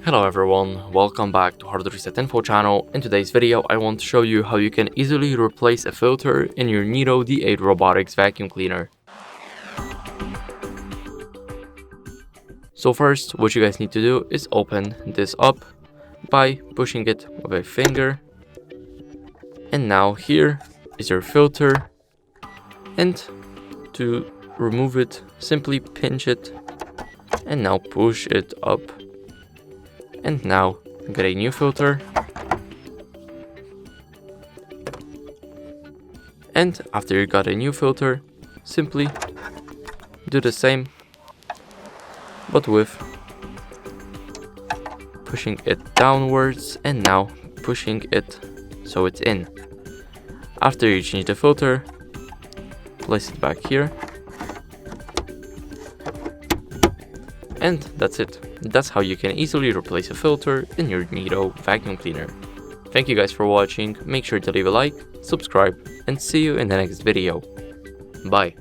Hello everyone, welcome back to HardReset.Info channel. In today's video, I want to show you how you can easily replace a filter in your Neato D8 robotics vacuum cleaner. So first, what you guys need to do is open this up by pushing it with a finger. And now here is your filter. And to remove it, simply pinch it and now push it up. And now get a new filter. And after you got a new filter, simply do the same, but with pushing it downwards and now pushing it so it's in. After you change the filter, place it back here. And that's it. That's how you can easily replace a filter in your Neato vacuum cleaner. Thank you guys for watching, make sure to leave a like, subscribe, and see you in the next video. Bye.